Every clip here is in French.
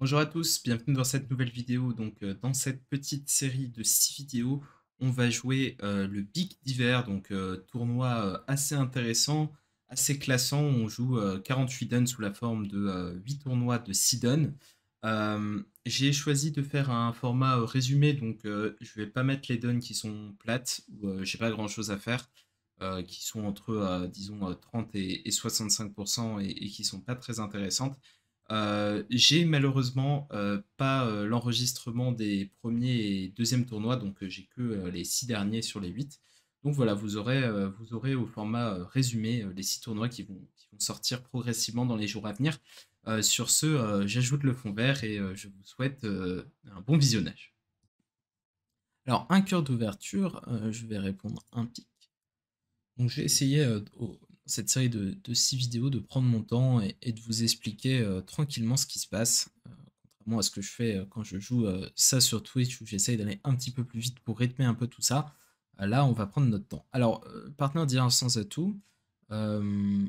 Bonjour à tous, bienvenue dans cette nouvelle vidéo. Dans cette petite série de 6 vidéos, on va jouer le Big d'hiver, tournoi assez intéressant, assez classant. On joue 48 dons sous la forme de 8 tournois de 6 dons. J'ai choisi de faire un format résumé, je vais pas mettre les dons qui sont plates, où j'ai pas grand chose à faire, qui sont entre, disons, 30 et 65% et qui sont pas très intéressantes. J'ai malheureusement pas l'enregistrement des premiers et deuxièmes tournois, j'ai que les 6 derniers sur les 8. Donc voilà, vous aurez au format résumé les 6 tournois qui vont sortir progressivement dans les jours à venir. Sur ce, j'ajoute le fond vert et je vous souhaite un bon visionnage. Alors, un cœur d'ouverture, je vais répondre un pic. Donc je vais essayer cette série de 6 vidéos de prendre mon temps et de vous expliquer tranquillement ce qui se passe, contrairement à ce que je fais quand je joue ça sur Twitch où j'essaye d'aller un petit peu plus vite pour rythmer un peu tout ça. Là, on va prendre notre temps. Alors, partenaire dit un sans atout. Euh,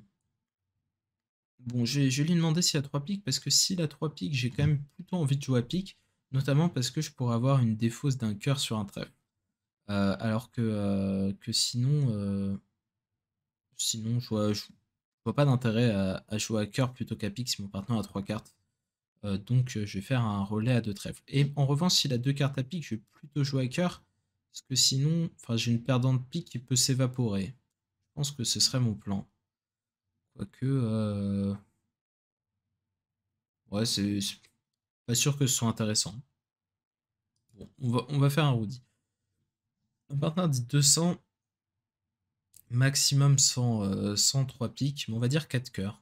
bon, je vais lui demander s'il a 3 piques, parce que s'il a 3 piques, j'ai quand même plutôt envie de jouer à pique, notamment parce que je pourrais avoir une défausse d'un cœur sur un trèfle. Alors que sinon... Sinon, je vois pas d'intérêt à jouer à cœur plutôt qu'à pique si mon partenaire a 3 cartes. Je vais faire un relais à 2 trèfles. Et en revanche, s'il a 2 cartes à pique, je vais plutôt jouer à cœur. Parce que sinon, enfin, j'ai une perdante de pique qui peut s'évaporer. Je pense que ce serait mon plan. Quoique, ouais, c'est pas sûr que ce soit intéressant. Bon, on va faire un Rudy. Mon partenaire dit 200, maximum 103 piques, mais on va dire 4 cœurs.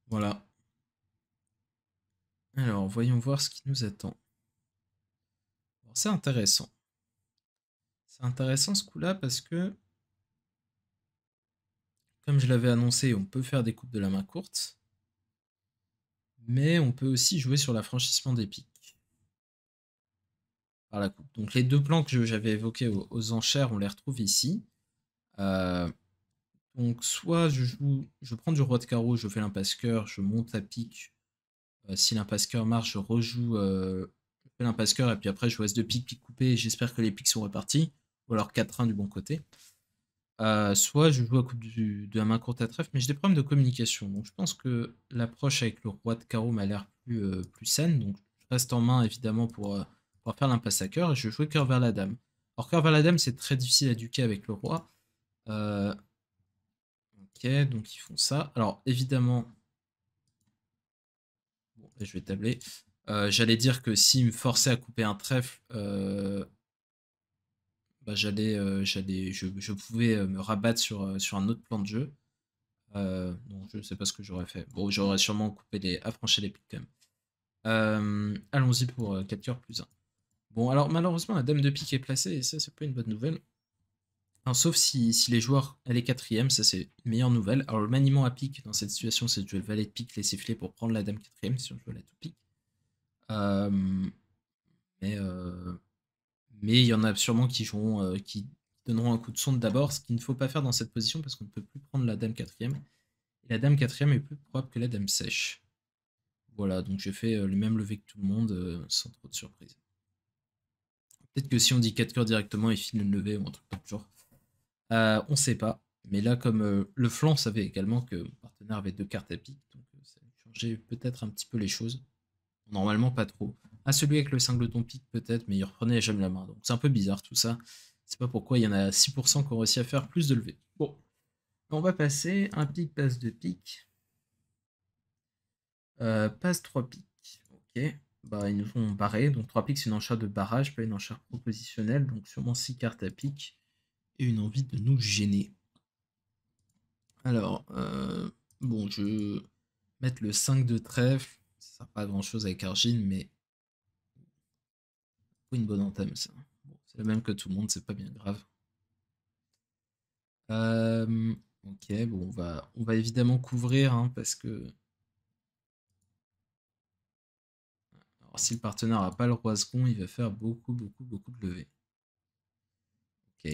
Voilà. Alors, voyons voir ce qui nous attend. Bon, c'est intéressant. C'est intéressant ce coup-là parce que, comme je l'avais annoncé, on peut faire des coupes de la main courte, mais on peut aussi jouer sur l'affranchissement des piques par la coupe. Donc les deux plans que j'avais évoqués aux enchères, on les retrouve ici. Euh, donc soit je prends du roi de carreau, je fais l'impasse cœur, je monte à pique. Si l'impasse cœur marche, je rejoue je fais l'impasse cœur et puis après je joue S2 pique, pique coupé et j'espère que les piques sont répartis. Ou alors 4-1 du bon côté. Soit je joue à coupe de la main courte à trèfle, mais j'ai des problèmes de communication. Donc je pense que l'approche avec le roi de carreau m'a l'air plus saine. Donc je reste en main évidemment pour faire l'impasse à cœur et je joue cœur vers la dame. Alors cœur vers la dame, c'est très difficile à duquer avec le roi. Euh, ok, donc ils font ça. Alors évidemment, bon, là, je vais tabler. J'allais dire que s'ils me forçaient à couper un trèfle, bah, je pouvais me rabattre sur un autre plan de jeu. Non, je ne sais pas ce que j'aurais fait. Bon, j'aurais sûrement affranchi les pics quand même. Allons-y pour 4 cœurs plus un. Bon, alors malheureusement, la dame de pique est placée et ça, c'est pas une bonne nouvelle. Enfin, sauf si les joueurs, elle est quatrième, ça c'est une meilleure nouvelle. Alors le maniement à pique dans cette situation, c'est de jouer le valet de pique, laisser filer pour prendre la dame quatrième si on joue la tout pique. Euh, mais euh, mais il y en a sûrement qui donneront un coup de sonde d'abord, ce qu'il ne faut pas faire dans cette position parce qu'on ne peut plus prendre la dame quatrième. Et la dame quatrième est plus probable que la dame sèche. Voilà, donc j'ai fait le même lever que tout le monde sans trop de surprise. Peut-être que si on dit 4 cœurs directement, il finit le lever ou un truc comme genre. On sait pas. Mais là, comme le flanc savait également que mon partenaire avait 2 cartes à pique, donc ça a changé peut-être un petit peu les choses. Normalement, pas trop. Ah, celui avec le singleton pique peut-être, mais il reprenait jamais la main. Donc c'est un peu bizarre tout ça. C'est pas pourquoi il y en a 6% qui ont réussi à faire plus de levées. Bon, on va passer. Un pique passe 2 piques. Passe 3 piques. Ok. Bah, ils nous ont barré. Donc 3 piques, c'est une enchère de barrage, pas une enchère propositionnelle. Donc sûrement 6 cartes à pique. Et une envie de nous gêner. Alors, bon, je vais mettre le 5 de trèfle. Ça sert pas à grand chose avec Argine, mais une bonne entame ça. Bon, c'est la même que tout le monde, c'est pas bien grave. Ok, bon, on va évidemment couvrir, hein, parce que alors, si le partenaire n'a pas le roi second, il va faire beaucoup de levées. Ok,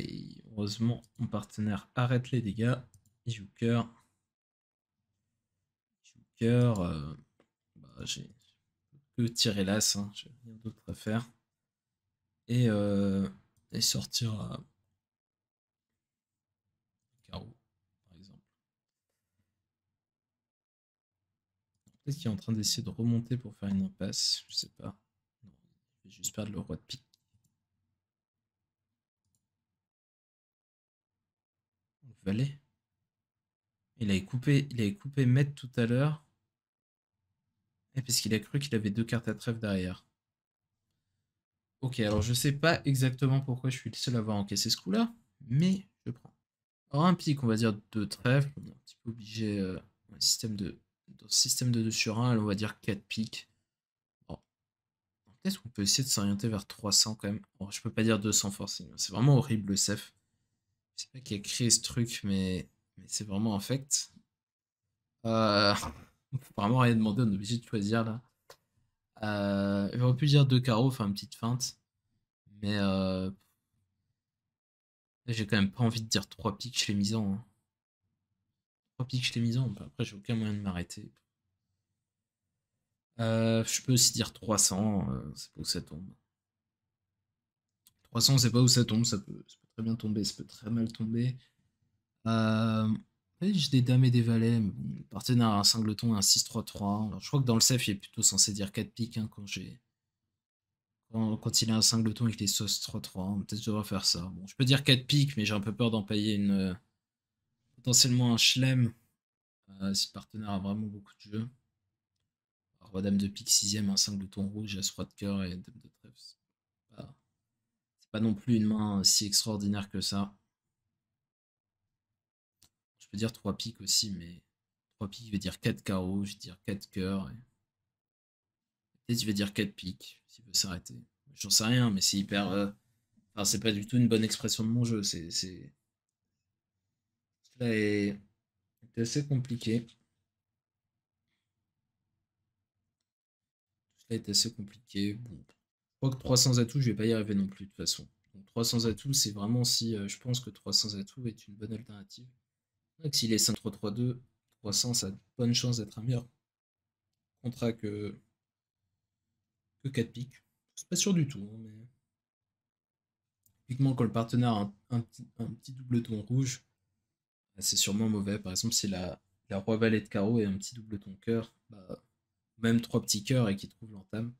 heureusement, mon partenaire arrête les dégâts. Il joue cœur. Il joue cœur. Bah, j'ai que tirer l'as, hein, j'ai rien d'autre à faire. Et, sortir carreau, par exemple. Peut-être qu'il est en train d'essayer de remonter pour faire une impasse, je sais pas. Non, il va juste perdre le roi de pique. Valet. Il avait coupé maître tout à l'heure. Et parce qu'il a cru qu'il avait deux cartes à trèfle derrière. Ok, alors je sais pas exactement pourquoi je suis le seul à avoir encaissé ce coup-là, mais je prends. Alors un pic, on va dire de trèfle, on est un petit peu obligé dans le système de 2 sur 1, on va dire 4 piques. Bon, peut-être qu'on peut essayer de s'orienter vers 300 quand même. Bon, je peux pas dire 200 forcément, c'est vraiment horrible le CEF. Je sais pas qui a créé ce truc, mais c'est vraiment infect. On peut vraiment rien demander, on est obligé de choisir là. J'aurais pu dire 2 carreaux, enfin une petite feinte. Mais j'ai quand même pas envie de dire 3 piques, je l'ai mis en. 3 piques, je l'ai mis en. Après, j'ai aucun moyen de m'arrêter. Je peux aussi dire 300, c'est pas où ça tombe. 300, c'est pas où ça tombe, ça peut très bien tomber, ça peut très mal tomber. Ouais, j'ai des dames et des valets, mais bon, le partenaire a un singleton et un 6-3-3. Alors, je crois que dans le CEF, il est plutôt censé dire 4 piques hein, quand il a un singleton et qu'il est sauce 3-3. Peut-être que je devrais faire ça. Bon, je peux dire 4 piques, mais j'ai un peu peur d'empailler potentiellement un chelem si le partenaire a vraiment beaucoup de jeux. Roi dame de pique 6ème, un singleton rouge, as roi de cœur et dame de trèfle. C'est pas non plus une main si extraordinaire que ça. Je peux dire 3 piques aussi, mais 3 piques, je vais dire 4 carreaux, je vais dire 4 cœurs. Peut-être je vais dire 4 piques, s'il veut s'arrêter. J'en sais rien, mais c'est hyper. Enfin, c'est pas du tout une bonne expression de mon jeu. Cela est assez compliqué. Cela est assez compliqué. Bon. Je crois que 300 atouts, je vais pas y arriver non plus, de toute façon. Donc 300 atouts, c'est vraiment si je pense que 300 atouts est une bonne alternative. Donc s'il est 5-3-3-2, 300, ça a de bonnes chances d'être un meilleur contrat que 4 piques. C'est pas sûr du tout, hein, mais typiquement quand le partenaire a un petit double-ton rouge, bah, c'est sûrement mauvais. Par exemple, si la roi valet de carreau et un petit double-ton cœur, bah, même 3 petits cœurs et qui trouvent l'entame.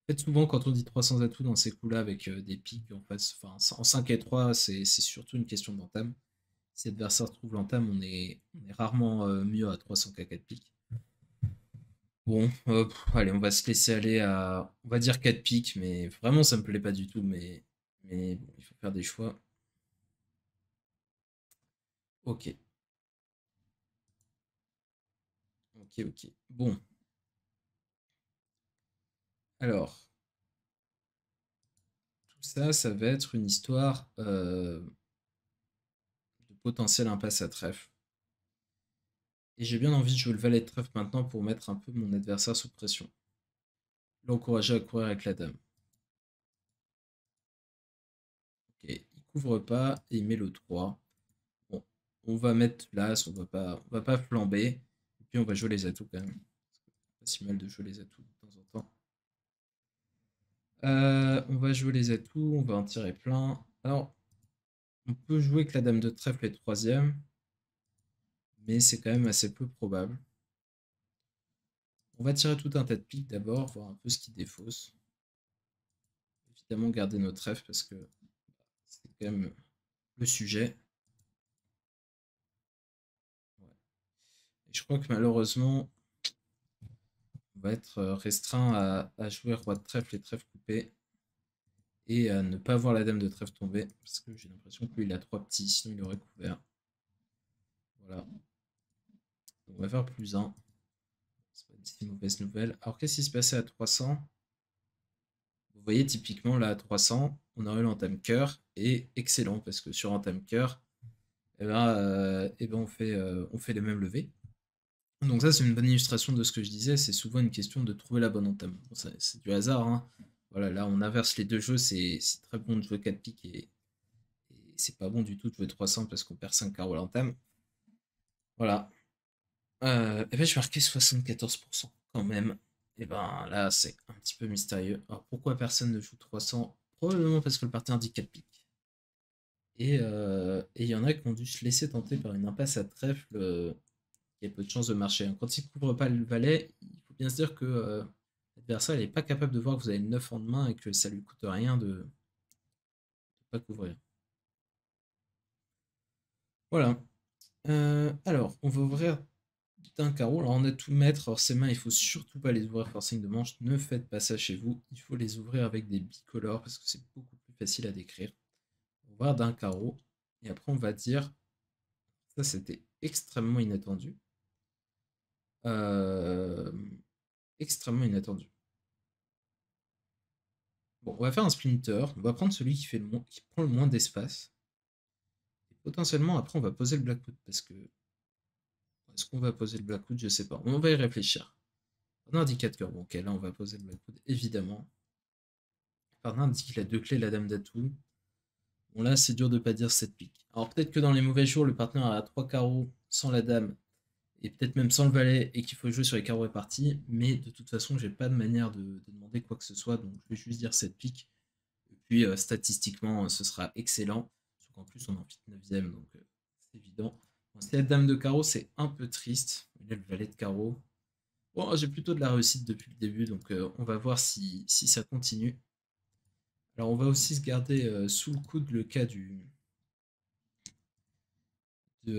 En fait, souvent, quand on dit 300 atouts dans ces coups-là avec des piques en face, enfin, en 5 et 3, c'est surtout une question d'entame. Si l'adversaire trouve l'entame, on est rarement mieux à 300 qu'à 4 piques. Bon, allez, on va se laisser aller à. On va dire 4 piques, mais vraiment, ça me plaît pas du tout. Mais bon, il faut faire des choix. Ok, ok, ok. Bon, alors, tout ça, ça va être une histoire de potentiel impasse à trèfle. Et j'ai bien envie de jouer le valet de trèfle maintenant pour mettre un peu mon adversaire sous pression. L'encourager à courir avec la dame. Ok, il couvre pas et il met le 3. Bon, on va mettre l'as, on va pas flamber. Et puis on va jouer les atouts quand même. C'est pas si mal de jouer les atouts de temps en temps. On va jouer les atouts, on va en tirer plein. Alors, on peut jouer que la dame de trèfle est troisième, mais c'est quand même assez peu probable. On va tirer tout un tas de piques d'abord, voir un peu ce qui défausse. Évidemment, garder nos trèfles parce que c'est quand même le sujet. Ouais. Et je crois que malheureusement, on va être restreint à jouer roi de trèfle et trèfle coupé et à ne pas voir la dame de trèfle tomber parce que j'ai l'impression que lui il a 3 petits, sinon il aurait couvert. Voilà. On va faire plus 1. C'est pas une si mauvaise nouvelle. Alors qu'est-ce qui se passait à 300? Vous voyez typiquement là à 300, on aurait l'entame cœur et excellent parce que sur entame cœur, eh ben on fait les mêmes levées. Donc ça c'est une bonne illustration de ce que je disais, c'est souvent une question de trouver la bonne entame. Bon, c'est du hasard, hein. Voilà, là on inverse les deux jeux, c'est très bon de jouer 4 piques et c'est pas bon du tout de jouer 300 parce qu'on perd 5 carreaux à l'entame. Voilà. Et ben je vais marquer 74% quand même. Et ben là, c'est un petit peu mystérieux. Alors pourquoi personne ne joue 300? Probablement parce que le parti indique 4 piques. Et il y en a qui ont dû se laisser tenter par une impasse à trèfle qui a peu de chances de marcher, hein. Quand il ne couvre pas le valet, il faut bien se dire que l'adversaire n'est pas capable de voir que vous avez le 9 en main et que ça lui coûte rien de ne pas couvrir. Voilà. Alors, on va ouvrir d'un carreau. Alors, on a tout maître. Alors, ces mains, il faut surtout pas les ouvrir forcing de manche. Ne faites pas ça chez vous. Il faut les ouvrir avec des bicolores parce que c'est beaucoup plus facile à décrire. On va ouvrir d'un carreau. Et après, on va dire... Ça, c'était extrêmement inattendu. Euh, Extrêmement inattendu. Bon, on va faire un splinter. On va prendre celui qui prend le moins d'espace. Et potentiellement, après, on va poser le Blackwood parce que... Est-ce qu'on va poser le Blackwood? Je sais pas. On va y réfléchir. On indique cœurs. Bon, ok, là, on va poser le Blackwood, évidemment. Pardon, indique qu'il a 2 clés, la dame d'atout. Bon, là, c'est dur de pas dire 7 piques. Alors, peut-être que dans les mauvais jours, le partenaire a 3 carreaux sans la dame, et peut-être même sans le valet, et qu'il faut jouer sur les carreaux répartis. Mais de toute façon, j'ai pas de manière de demander quoi que ce soit, donc je vais juste dire 7 piques. Et puis, statistiquement, ce sera excellent. Surtout qu'en plus, on est en fit 9ème, donc c'est évident. Bon, si la dame de carreau, c'est un peu triste. Il y a le valet de carreau. Bon, j'ai plutôt de la réussite depuis le début, donc on va voir si ça continue. Alors on va aussi se garder sous le coude le cas du 10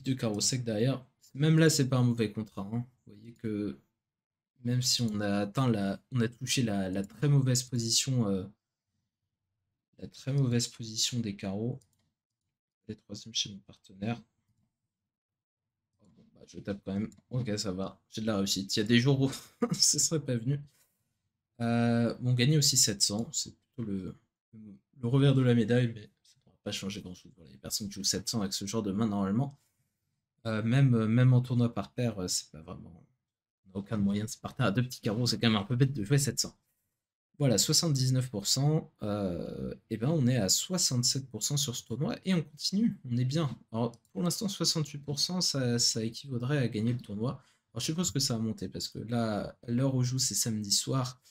de carreau sec derrière. Même là, c'est pas un mauvais contrat, hein. Vous voyez que même si on a on a touché la très mauvaise position, des carreaux, les troisième chez mon partenaire. Oh, bon, bah, je tape quand même. Ok, ça va. J'ai de la réussite. Il y a des jours où ce serait pas venu. On gagnait aussi 700. C'est plutôt le revers de la médaille, mais ça ne va pas changer grand-chose. Voilà, les personnes qui jouent 700 avec ce genre de main, normalement, même en tournoi par paire, c'est pas vraiment... On n'a aucun moyen de se partir à 2 petits carreaux. C'est quand même un peu bête de jouer 700. Voilà, 79%. Et ben on est à 67% sur ce tournoi et on continue. On est bien. Alors, pour l'instant, 68%, ça équivaudrait à gagner le tournoi. Alors, je suppose que ça va monter parce que là, à l'heure où je joue, c'est samedi soir.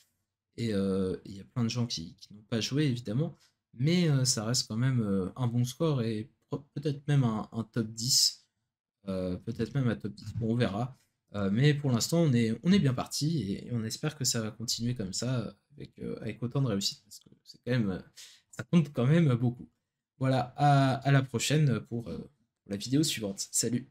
Et il y a plein de gens qui n'ont pas joué, évidemment. Mais ça reste quand même un bon score et peut-être même un top 10. Peut-être même un top 10. Bon, on verra. Mais pour l'instant, on est bien parti et on espère que ça va continuer comme ça avec autant de réussite parce que c'est quand même, ça compte quand même beaucoup. Voilà, à la prochaine pour la vidéo suivante. Salut!